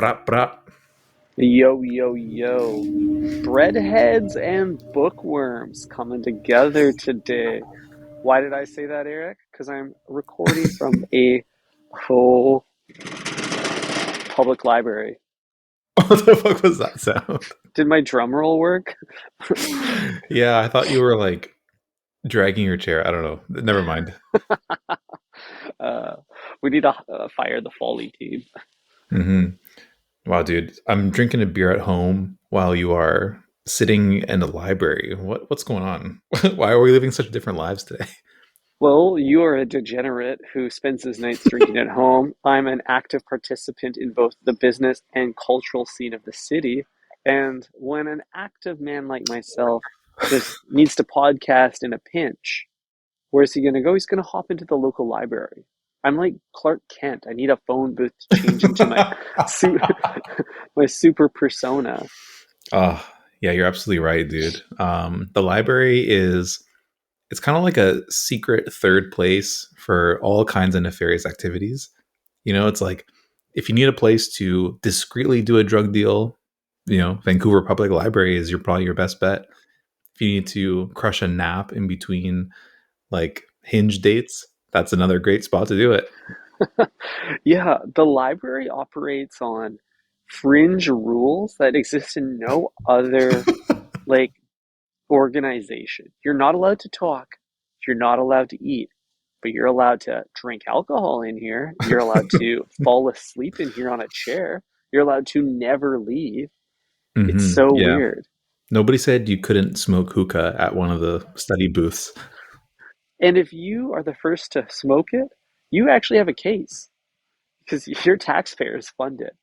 Brap, brap. Yo, yo, yo. Breadheads and bookworms coming together today. Why did I say that, Eric? Because I'm recording from a full public library. What the fuck was that sound? Did my drum roll work? Yeah, I thought you were like dragging your chair. I don't know. Never mind. Uh, we need to fire the Folly team. hmm Wow, dude. I'm drinking a beer at home while you are sitting in the library. What's going on? Why are we living such different lives today? Well, you are a degenerate who spends his nights drinking at home. I'm an active participant in both the business and cultural scene of the city. And when an active man like myself just needs to podcast in a pinch, where's he going to go? He's going to hop into the local library. I'm like Clark Kent. I need a phone booth to change into my my super persona. Oh, yeah, you're absolutely right, dude. The library is it's kind of like a secret third place for all kinds of nefarious activities. It's like if you need a place to discreetly do a drug deal, Vancouver Public Library is probably your best bet. If you need to crush a nap in between like hinge dates, that's another great spot to do it. Yeah, the library operates on fringe rules that exist in no other like organization. You're not allowed to talk, you're not allowed to eat, but you're allowed to drink alcohol in here. You're allowed to fall asleep in here on a chair. You're allowed to never leave. It's so Yeah. weird. Nobody said you couldn't smoke hookah at one of the study booths. And if you are the first to smoke it, you actually have a case because your taxpayers fund it.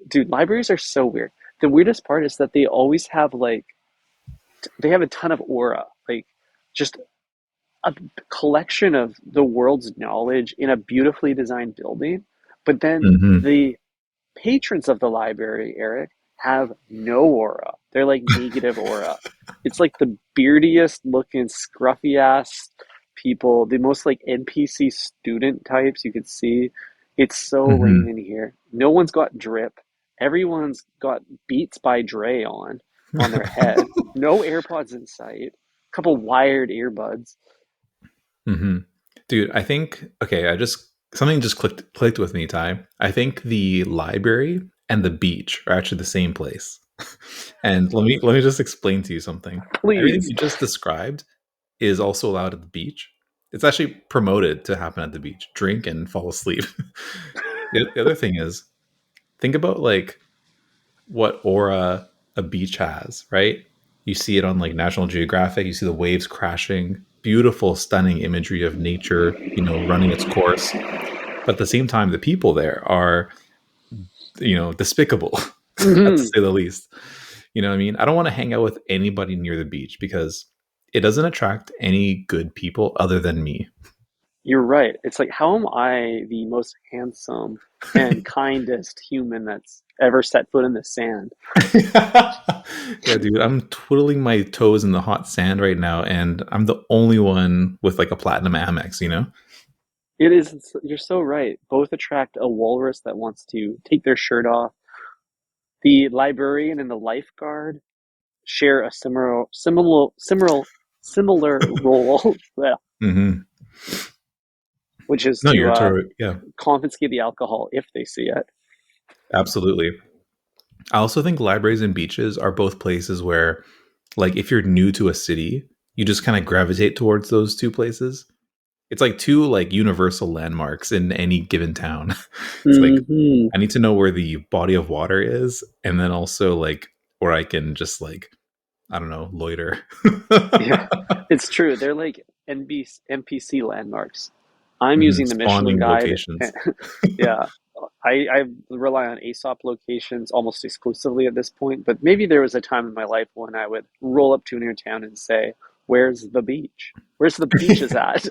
Dude, libraries are so weird. The weirdest part is that they always have they have a ton of aura, like just a collection of the world's knowledge in a beautifully designed building. But then hmm the patrons of the library, Eric, have no aura. They're like negative aura. It's like the beardiest looking, scruffy ass people, the most like NPC student types you could see. It's so lame hmm in here. No one's got drip. Everyone's got Beats by Dre on their head. No AirPods in sight. A couple wired earbuds. hmm Dude, I think okay. I just something just clicked with me, Ty. I think the library and the beach are actually the same place. And let me just explain to you something. Everything Please. you just described is also allowed at the beach. It's actually promoted to happen at the beach. Drink and fall asleep. The other thing is, think about like what aura a beach has, right? You see it on like National Geographic, you see the waves crashing, beautiful, stunning imagery of nature, running its course. But at the same time, the people there are, despicable, to Mhm. say the least. You know what I mean? I don't want to hang out with anybody near the beach because it doesn't attract any good people other than me. You're right. It's like, how am I the most handsome and kindest human that's ever set foot in the sand? Yeah, dude, I'm twiddling my toes in the hot sand right now, and I'm the only one with like a platinum Amex. It is, you're so right. Both attract a walrus that wants to take their shirt off. The librarian and the lifeguard share a similar role, well, hmm which is No, to you're totally, yeah, confiscate the alcohol if they see it. absolutely. I also think libraries and beaches are both places where, like, if you're new to a city, you just kind of gravitate towards those two places. It's like two like universal landmarks in any given town. It's like Hmm. I need to know where the body of water is, and then also like where I can just like I don't know loiter. Yeah, it's true. They're like NPC landmarks. I'm using the Michelin Spawning guide. locations. Yeah, I rely on Aesop locations almost exclusively at this point, but maybe there was a time in my life when I would roll up to a new town and say, "Where's the beach? Where's the beaches at?"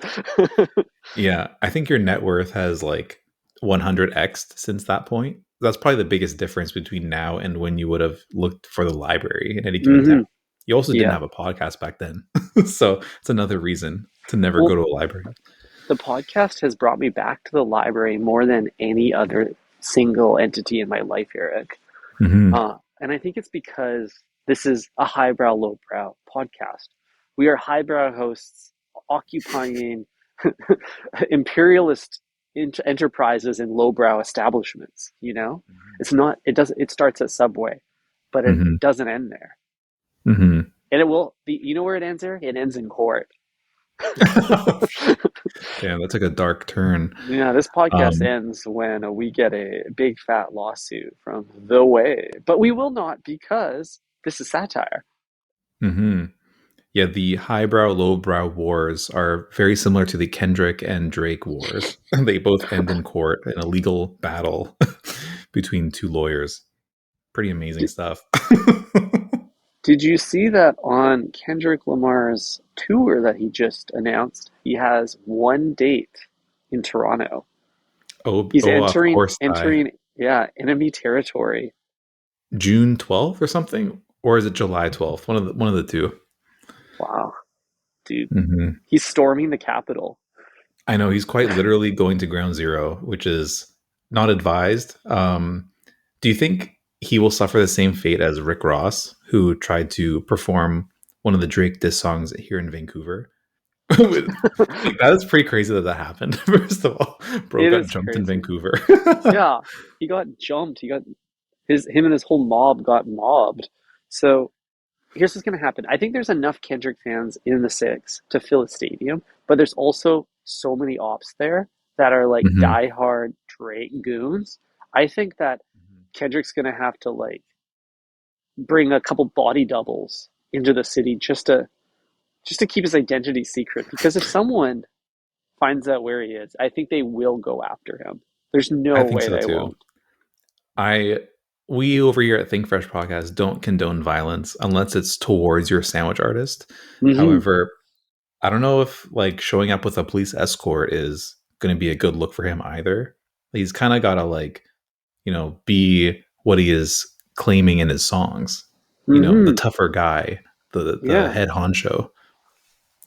Yeah, I think your net worth has like 100x since that point. That's probably the biggest difference between now and when you would have looked for the library in any given town. Hmm. You also didn't Yeah. have a podcast back then. So it's another reason to never go Well, to a library. the podcast has brought me back to the library more than any other single entity in my life, Eric. Hmm. And I think it's because this is a highbrow, lowbrow podcast. We are highbrow hosts occupying imperialist enterprises and lowbrow establishments. It's not. It doesn't. It starts at Subway, but it Hmm. doesn't end there. Hmm. And it will be. You know where it ends there? It ends in court. Damn, that took a dark turn. Yeah, this podcast Um, ends when we get a big fat lawsuit from The Way, but we will not because this is satire. mhm. Yeah, the highbrow, lowbrow wars are very similar to the Kendrick and Drake wars. They both end in court in a legal battle between two lawyers. Pretty amazing Did, stuff. did you see that on Kendrick Lamar's tour that he just announced? He has one date in Toronto. Oh, He's oh, of course, yeah, enemy territory. June 12th or something, or is it July 12th? One of the two. Wow, dude. Hmm. He's storming the Capitol. I know he's quite literally going to ground zero, which is not advised. Do you think he will suffer the same fate as Rick Ross, who tried to perform one of the Drake diss songs here in Vancouver? Like, that is pretty crazy that that happened. First of all, bro It got is jumped in crazy. Vancouver. Yeah, he got jumped. Him and his whole mob got mobbed. So here's what's going to happen. I think there's enough Kendrick fans in the six to fill a stadium, but there's also so many ops there that are like Hmm. diehard Drake goons. I think that Kendrick's going to have to like bring a couple body doubles into the city just to keep his identity secret. Because if someone finds out where he is, I think they will go after him. There's I no think way so they too. won't. I We over here at Think Fresh Podcast don't condone violence unless it's towards your sandwich artist. Hmm. However, I don't know if like showing up with a police escort is going to be a good look for him either. He's kind of got to like, be what he is claiming in his songs. The Hmm. tougher guy, the Yeah. head honcho.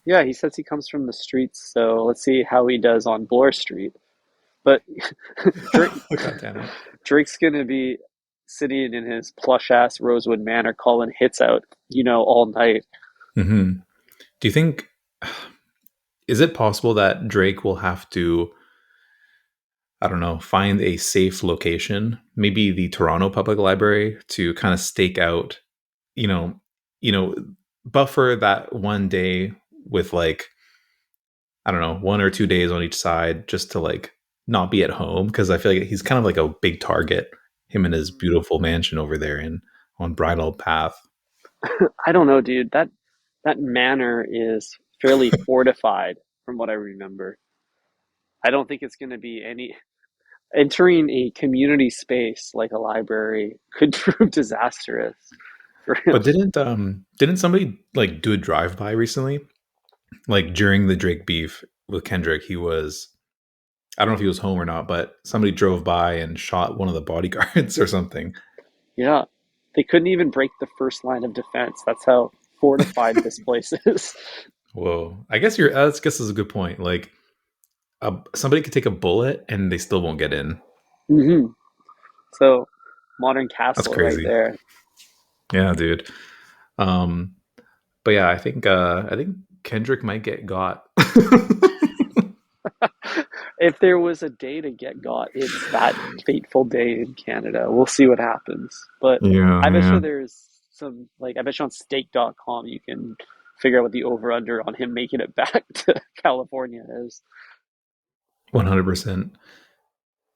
Yeah, he says he comes from the streets, so let's see how he does on Bloor Street. But Drake, God damn it. Drake's gonna be sitting in his plush ass Rosewood Manor calling hits out, all night. Hmm. Do you think is it possible that Drake will have to, I don't know, find a safe location, maybe the Toronto Public Library, to kind of stake out, you know, you know, buffer that one day with like, I don't know, 1 or 2 days on each side, just to like not be at home, because I feel like he's kind of like a big target. Him and his beautiful mansion over there in on Bridal Path. I don't know, dude. That manor is fairly fortified from what I remember. I don't think it's gonna be any entering a community space like a library could prove disastrous for him. But didn't somebody like do a drive by recently? Like during the Drake beef with Kendrick, he was, I don't know if he was home or not, but somebody drove by and shot one of the bodyguards or something. Yeah. They couldn't even break the first line of defense. That's how fortified this place is. Whoa. I guess is a good point. Like somebody could take a bullet and they still won't get in. Hmm. So, modern That's castle right crazy. there. Yeah, dude. Um, but yeah, I think Kendrick might get got. If there was a day to get got, it's that fateful day in Canada. We'll see what happens. But Yeah, I bet you yeah. there's I bet you on stake.com you can figure out what the over under on him making it back to California is. 100%.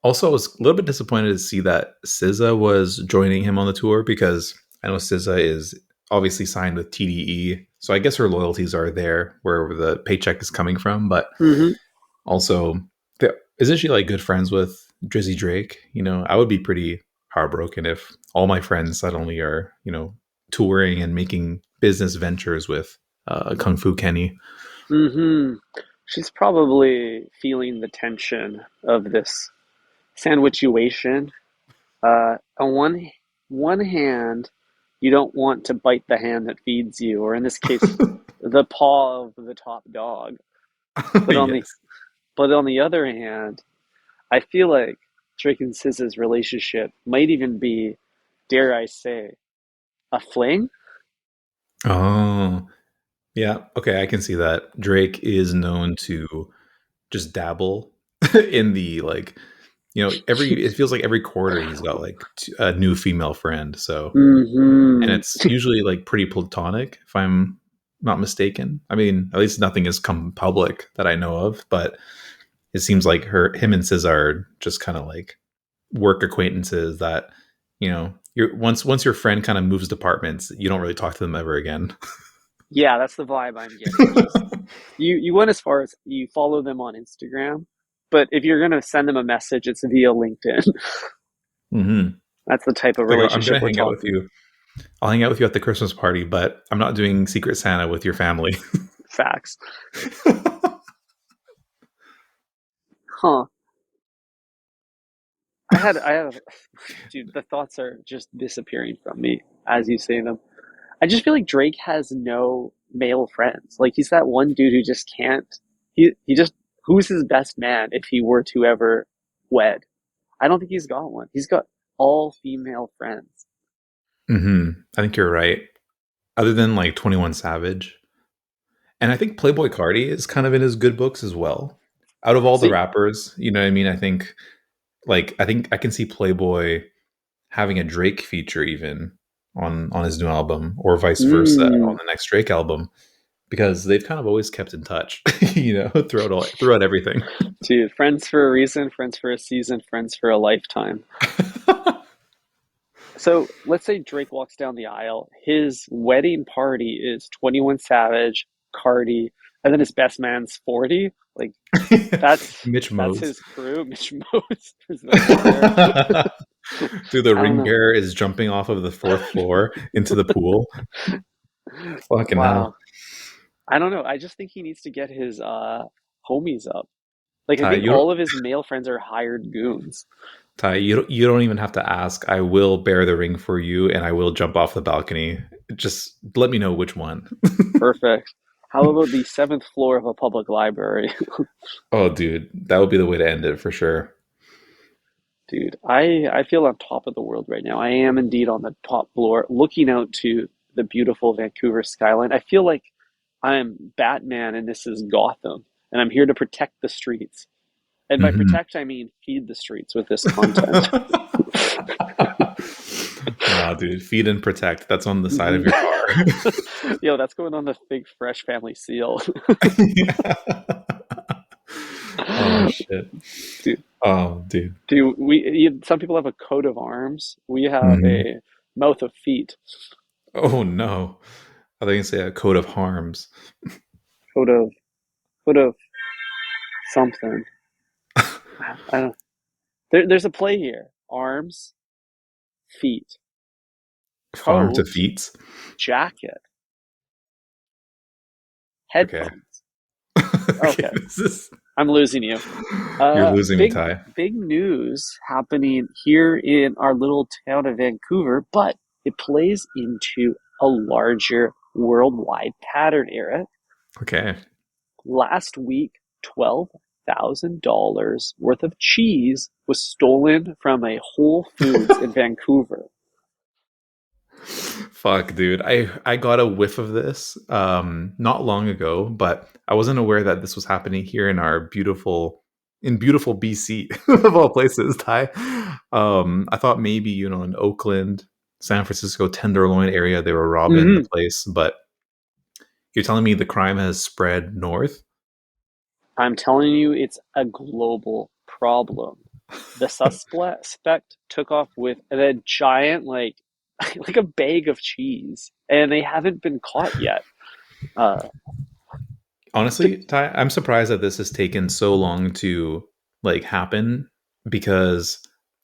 Also, I was a little bit disappointed to see that SZA was joining him on the tour, because I know SZA is obviously signed with TDE, so I guess her loyalties are there wherever the paycheck is coming from. But Hmm. also, isn't she like good friends with Drizzy Drake? I would be pretty heartbroken if all my friends suddenly are, touring and making business ventures with Kung Fu Kenny. Hmm. She's probably feeling the tension of this sandwichuation. On one hand, you don't want to bite the hand that feeds you, or in this case, the paw of the top dog. But on the Yes. but on the other hand, I feel like Drake and SZA's relationship might even be, dare I say, a fling. Oh, yeah. Okay, I can see that. Drake is known to just dabble in the like, every it feels like every quarter he's got like a new female friend. So, and Hmm. it's usually like pretty platonic, if I'm not mistaken. I mean, at least nothing has come public that I know of, but it seems like him and SZA are just kind of like work acquaintances that you're once your friend kind of moves departments, you don't really talk to them ever again. Yeah, that's the vibe I'm getting. Just you went as far as you follow them on Instagram, but if you're gonna send them a message, it's via LinkedIn. Hmm. That's the type of Like, I'm relationship gonna we're hang out with talking. you. I'll hang out with you at the Christmas party, but I'm not doing Secret Santa with your family. Facts. Huh. I have dude, the thoughts are just disappearing from me as you say them. I just feel like Drake has no male friends. Like he's that one dude who just can't he just who's his best man if he were to ever wed? I don't think he's got one. He's got all female friends. Hmm. I think you're right. Other than like 21 Savage, and I think Playboy Cardi is kind of in his good books as well. Out of all the See, rappers, you know what I mean? I think I can see Playboy having a Drake feature even on his new album, or vice versa on mm, the next Drake album, because they've kind of always kept in touch, throughout everything. dude, friends for a reason, friends for a season, friends for a lifetime. So let's say Drake walks down the aisle. His wedding party is 21 Savage, Cardi, and then his best man's 40. Like that's Mitch that's Modes. his crew. Mitch Moses is the ring bearer. Dude, the I don't ring know. bearer is jumping off of the fourth floor into the pool. Fucking hell. Wow. I don't know. I just think he needs to get his homies up. Like I Ty, think you don't all of his male friends are hired goons. you don't even have to ask. I will bear the ring for you and I will jump off the balcony. Just let me know which one. Perfect. How about the seventh floor of a public library? Oh, dude, that would be the way to end it for sure. Dude, I feel on top of the world right now. I am indeed on the top floor, looking out to the beautiful Vancouver skyline. I feel like I'm Batman and this is Gotham, and I'm here to protect the streets. And by Hmm. protect, I mean feed the streets with this content. Nah, dude, feed and protect. That's on the side of Mhm. your car. Yo, that's going on the Big Fresh family seal. Oh shit. Dude, Oh, dude. some people have a coat of arms. We have Mhm. a mouth of feet. Oh no. I think it's a coat of harms. Coat of coat of something. I don't. There's a play here. Arms, feet, Farm to coat, feet. jacket, Okay. headphones. Okay, Okay, this is I'm losing you. you're losing me, Big Ty. big news happening here in our little town of Vancouver, but it plays into a larger worldwide pattern, Eric. Okay. Last week, $12,000 worth of cheese was stolen from a Whole Foods in Vancouver. Fuck, dude. I got a whiff of this not long ago, but I wasn't aware that this was happening here in our beautiful BC of all places, Ty. I thought maybe, in Oakland, San Francisco Tenderloin area they were robbing the Hmm. place, but you're telling me the crime has spread north? I'm telling you, it's a global problem. The suspect took off with a giant, like, like a bag of cheese, and they haven't been caught yet. Uh, but, Honestly, Ty, I'm surprised that this has taken so long to like happen, because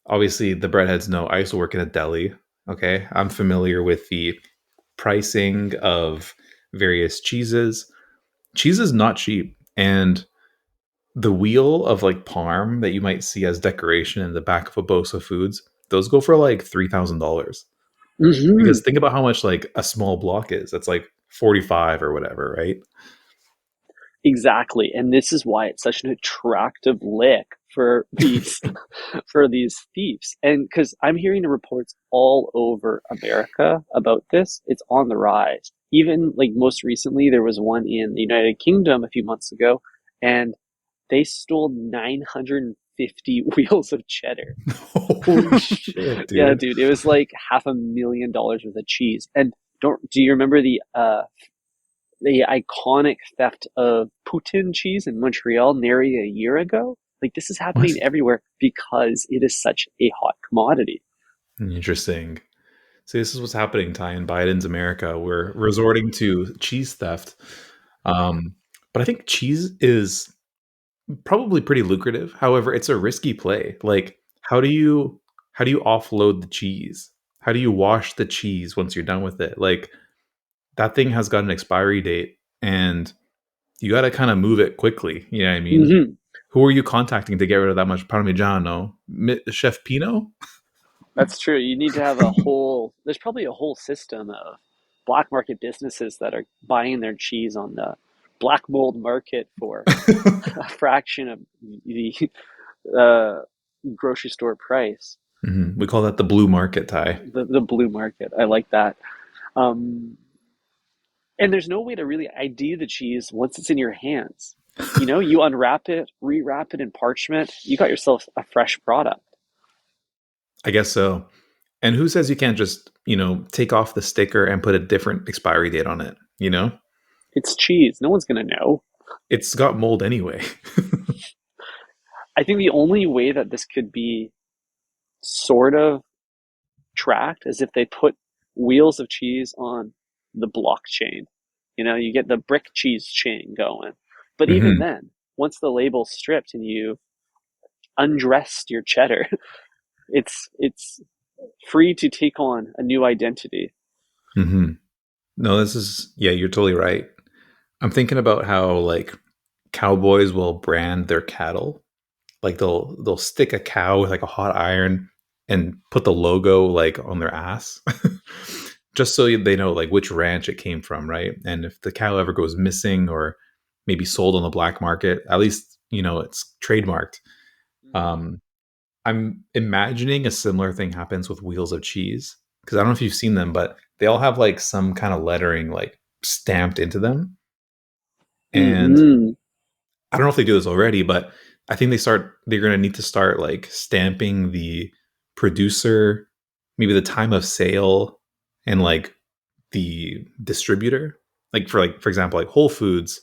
obviously the breadheads know I used to work in a deli. Okay, I'm familiar with the pricing of various cheeses. Cheese is not cheap, and the wheel of like parm that you might see as decoration in the back of a Bosa Foods, those go for like $3,000. mhm. Because think about how much like a small block is. That's like 45 or whatever, right? Exactly. And this is why it's such an attractive lick for these for these thieves. And because I'm hearing the reports all over America about this, it's on the rise. Even like most recently, there was one in the United Kingdom a few months ago, and they stole 950 wheels of cheddar. Holy shit, Yeah, dude. dude, it was like $500,000 worth of cheese. And don't do you remember the iconic theft of Putin cheese in Montreal nearly a year ago? Like this is happening What? everywhere because it is such a hot commodity. Interesting. See, this is what's happening, Ty, in Biden's America. We're resorting to cheese theft. Um, but I think cheese is probably pretty lucrative. However, it's a risky play. Like, how do you offload the cheese? How do you wash the cheese once you're done with it? Like, that thing has got an expiry date, and you got to kind of move it quickly. You know what I mean? Hmm. Who are you contacting to get rid of that much Parmigiano? Chef Pino? That's true. You need to have a whole. There's probably a whole system of black market businesses that are buying their cheese on the black mold market for a fraction of the uh, grocery store price. We call that the blue market, Ty. The blue market. I like that. Um, and there's no way to really ID the cheese once it's in your hands. You know, you unwrap it, rewrap it in parchment, you got yourself a fresh product. I guess so. And who says you can't just, take off the sticker and put a different expiry date on it? It's cheese. No one's going to know. It's got mold anyway. I think the only way that this could be sort of tracked is if they put wheels of cheese on the blockchain. You know, you get the brick cheese chain going. But even Hmm. then, once the label's stripped and you undressed your cheddar, it's free to take on a new identity. Hmm. No, yeah, you're totally right. I'm thinking about how like cowboys will brand their cattle. Like they'll stick a cow with like a hot iron and put the logo like on their ass. Just so they know like which ranch it came from, right? And if the cow ever goes missing or maybe sold on the black market, at least it's trademarked. Um, I'm imagining a similar thing happens with wheels of cheese because I don't know if you've seen them, but they all have like some kind of lettering like stamped into them. And Mm-hmm. I don't know if they do this already, but I think they're going to need to start like stamping the producer, maybe the time of sale, and like the distributor. For example, like Whole Foods,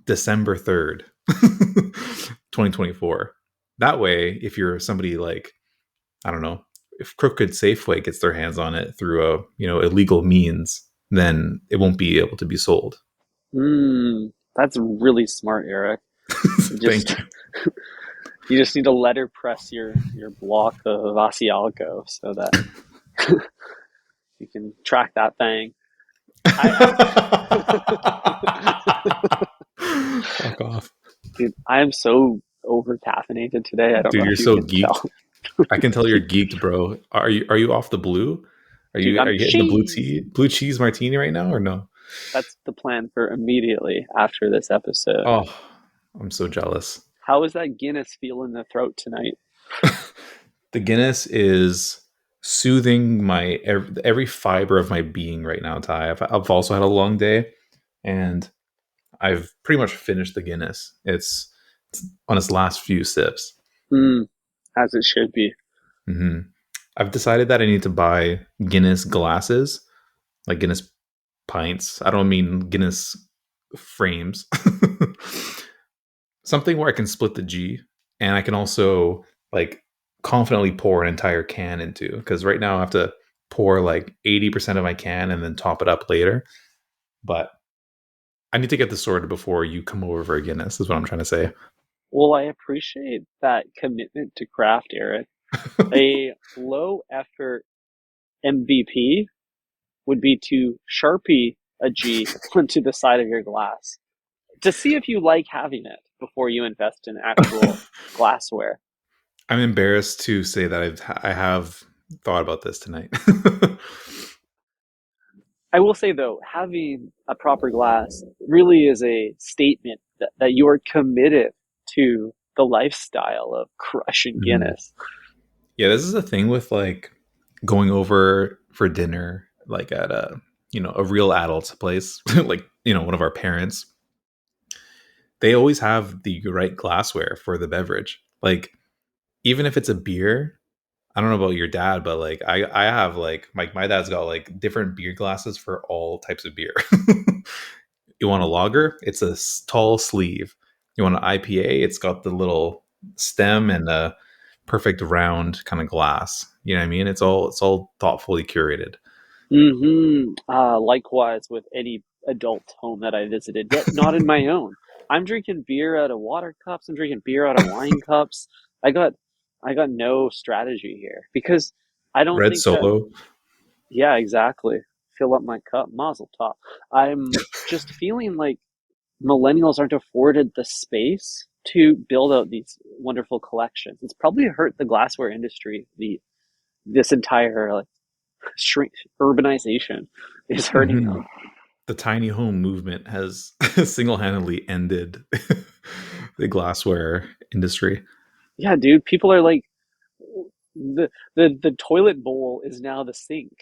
December 3rd, 2024. That way, if you're somebody like, I don't know, if Crooked Safeway gets their hands on it through a, illegal means, then it won't be able to be sold. That's really smart, Eric. You Thank just you. you just need to letter press your block of Asiago so that you can track that thing. Fuck off. Dude, I am so over caffeinated today. I don't Dude, know you're if you so can geeked. tell. I can tell you're geeked, bro. Are you off the blue? Are Dude, you are I'm you hitting the cheesed. blue cheese martini right now or no? That's the plan for immediately after this episode. Oh, I'm so jealous. How is that Guinness feel in the throat tonight? The Guinness is soothing my every fiber of my being right now, Ty. I've also had a long day, and I've pretty much finished the Guinness. It's on its last few sips. Mm, as it should be. Hmm. I've decided that I need to buy Guinness glasses, like Guinness pints. I don't mean Guinness frames. Something where I can split the G and I can also like confidently pour an entire can into, because right now I have to pour like 80% of my can and then top it up later. But I need to get this sorted before you come over for a Guinness, is what I'm trying to say. Well, I appreciate that commitment to craft, Eric. A low effort MVP would be to Sharpie a G onto the side of your glass to see if you like having it before you invest in actual glassware. I'm embarrassed to say that I have thought about this tonight. I will say though, having a proper glass really is a statement that you are committed to the lifestyle of crushing Mhm. Guinness. Yeah, this is a thing with like going over for dinner, like at a a real adult's place, like one of our parents. They always have the right glassware for the beverage. Like even if it's a beer, I don't know about your dad, but like I have like my dad's got like different beer glasses for all types of beer. You want a lager? It's a tall sleeve. You want an IPA? It's got the little stem and a perfect round kind of glass. You know what I mean? It's all thoughtfully curated. Likewise with any adult home that I visited, yet not in my own. I'm drinking beer out of water cups. I'm drinking beer out of wine cups. I got, I got no strategy here because I don't Red think that. Solo. Yeah, exactly. Fill up my cup, Mazel tov. I'm just feeling like millennials aren't afforded the space to build out these wonderful collections. It's probably hurt the glassware industry. This entire like shrink urbanization is hurting Mhm. them. The tiny home movement has single-handedly ended the glassware industry. Yeah, dude, people are like the toilet bowl is now the sink.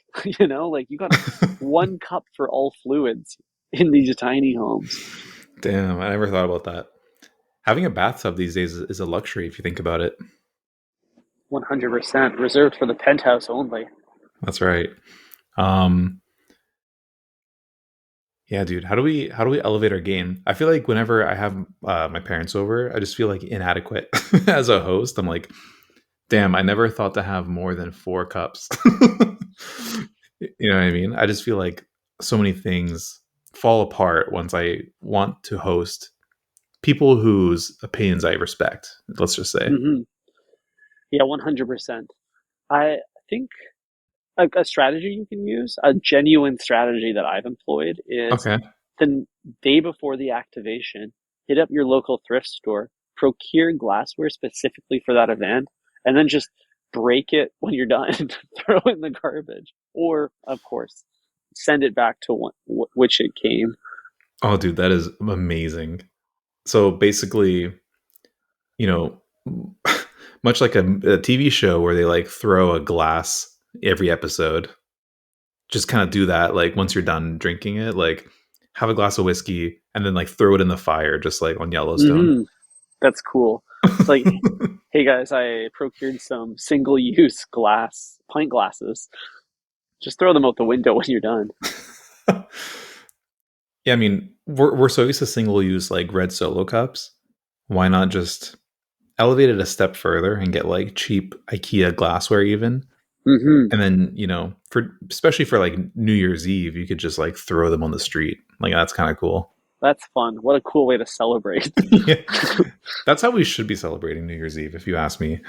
Like you got one cup for all fluids in these tiny homes. Damn, I never thought about that. Having a bathtub these days is a luxury if you think about it. 100% reserved for the penthouse only. That's right. Um, yeah, dude. How do we elevate our game? I feel like whenever I have my parents over, I just feel like inadequate as a host. I'm like, damn, I never thought to have more than 4 cups. You know what I mean? I just feel like so many things fall apart once I want to host people whose opinions I respect. Let's just say. Hmm. Yeah, 100%. I think a strategy you can use, a genuine strategy that I've employed is Okay. the day before the activation, hit up your local thrift store, procure glassware specifically for that event, and then just break it when you're done, throw it in the garbage, or of course, send it back to which it came. Oh, dude, that is amazing. So basically, you know, much like a TV show where they like throw a glass every episode, just kind of do that. Like once you're done drinking it, like have a glass of whiskey and then like throw it in the fire, just like on Yellowstone. Hmm. That's cool. It's like, hey guys, I procured some single-use pint glasses. Just throw them out the window when you're done. Yeah, I mean, we're so used to single use like red solo cups. Why not just elevate it a step further and get like cheap IKEA glassware even? Hmm. And then, for especially for like New Year's Eve, you could just like throw them on the street. Like that's kind of cool. That's fun. What a cool way to celebrate. Yeah. That's how we should be celebrating New Year's Eve, if you ask me.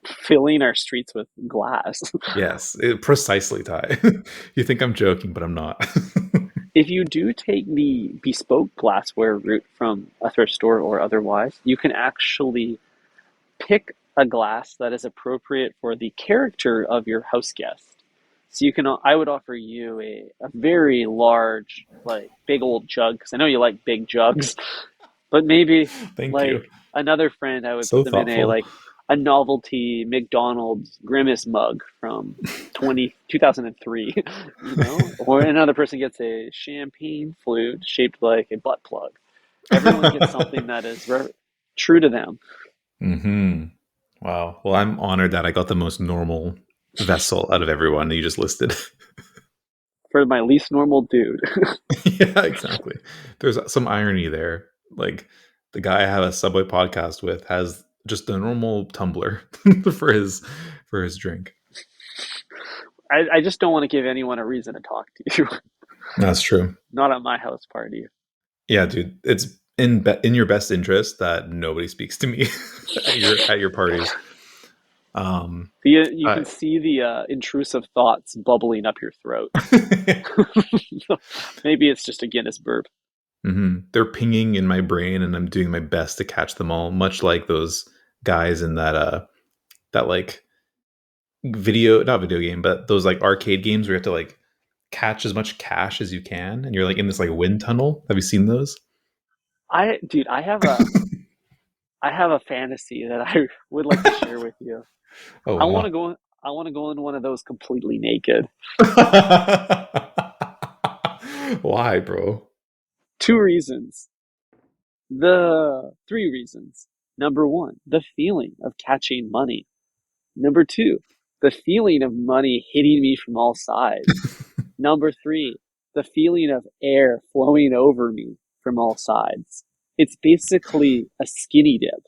Filling our streets with glass. Yes, precisely, Ty. You think I'm joking, but I'm not. If you do take the bespoke glassware route from a thrift store or otherwise, you can actually pick a glass that is appropriate for the character of your house guest. So I would offer you a very large, like big old jug, because I know you like big jugs, but maybe Thank you. like another friend, I would put So them in thoughtful. a novelty McDonald's Grimace mug from 2003, or another person gets a champagne flute shaped like a butt plug. Everyone gets something that is true to them. Hmm. Wow. Well, I'm honored that I got the most normal vessel out of everyone that you just listed. For my least normal dude. Yeah, exactly. There's some irony there. Like the guy I have a Subway podcast with has just a normal tumbler for his drink. I just don't want to give anyone a reason to talk to you. That's true. Not at my house party. Yeah, dude. It's in your best interest that nobody speaks to me at your parties. You I can see the intrusive thoughts bubbling up your throat. Maybe it's just a Guinness burp. They're pinging in my brain, and I'm doing my best to catch them all. Much like those guys in that like not video game, but those like arcade games where you have to like catch as much cash as you can, and you're like in this like wind tunnel. Have you seen those? Dude, I have a fantasy that I would like to share with you. Oh I want to wow. go. I want to go in one of those completely naked. Why, bro? Two reasons. The three reasons. Number one, the feeling of catching money. Number two, the feeling of money hitting me from all sides. Number three, the feeling of air flowing over me from all sides. It's basically a skinny dip,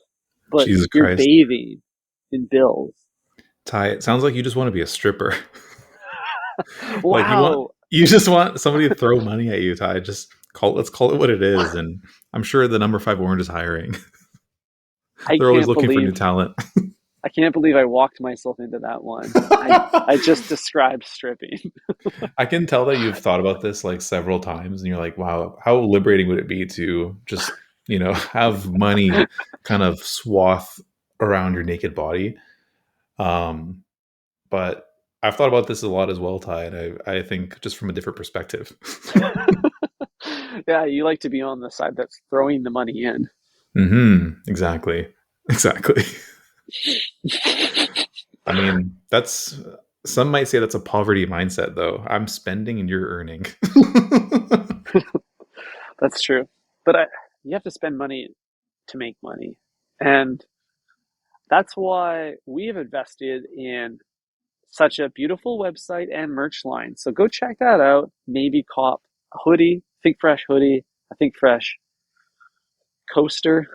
but Jesus you're Christ. bathing in bills. Ty, it sounds like you just want to be a stripper. Like Wow, you just want somebody to throw money at you, Ty. Just let's call it what it is. And I'm sure the number five orange is hiring. I They're always can't looking for new believe talent. I can't believe I walked myself into that one. I just described stripping. I can tell that you've thought about this like several times and you're like, wow, how liberating would it be to just, have money kind of swath around your naked body. Um, but I've thought about this a lot as well, Ty, and I think just from a different perspective. Yeah, you like to be on the side that's throwing the money in. Exactly. Exactly. I mean, that's some might say that's a poverty mindset though. I'm spending and you're earning. That's true. You have to spend money to make money. And that's why we have invested in such a beautiful website and merch line. So go check that out. Maybe cop a hoodie, Think Fresh hoodie, a Think Fresh coaster.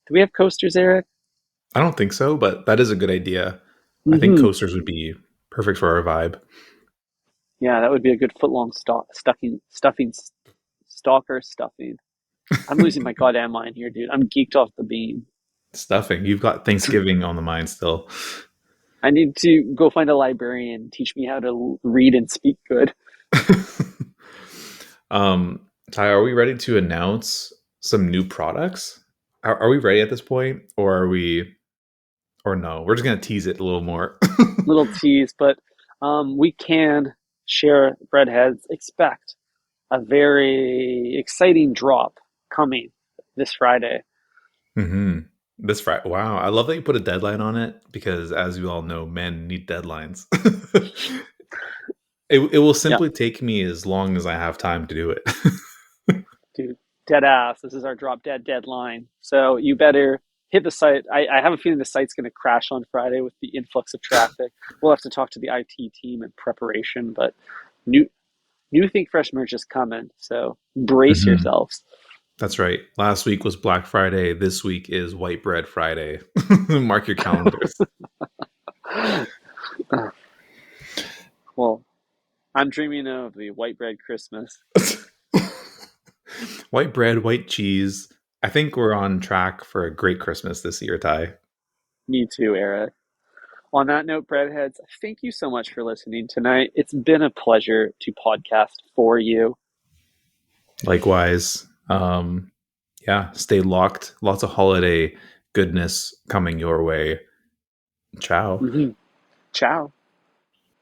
Do we have coasters, Eric? I don't think so, but that is a good idea. I think Mm-hmm. coasters would be perfect for our vibe. Yeah, that would be a good footlong stalker stuffing. I'm losing my goddamn mind here, dude. I'm geeked off the beam. Stuffing. You've got Thanksgiving on the mind still. I need to go find a librarian, teach me how to read and speak good. Ty, are we ready to announce some new products? Are we ready at this point, or are we, or no? We're just gonna tease it a little more. Little tease, but we can share breadheads. Expect a very exciting drop coming this Friday. hmm This Friday. Wow, I love that you put a deadline on it because, as you all know, men need deadlines. It will Yeah, simply take me as long as I have time to do it. dude, dead ass. This is our drop dead deadline. So you better hit the site. I have a feeling the site's going to crash on Friday with the influx of traffic. We'll have to talk to the IT team in preparation, but new new Think Fresh merch is coming. So brace Mhm. yourselves. That's right. Last week was Black Friday. This week is White Bread Friday. Mark your calendars. Well, I'm dreaming of the white bread Christmas. White bread, white cheese. I think we're on track for a great Christmas this year, Ty. Me too, Eric. On that note, breadheads, thank you so much for listening tonight. It's been a pleasure to podcast for you. Likewise. Yeah, stay locked. Lots of holiday goodness coming your way. Ciao. Mm-hmm. Ciao.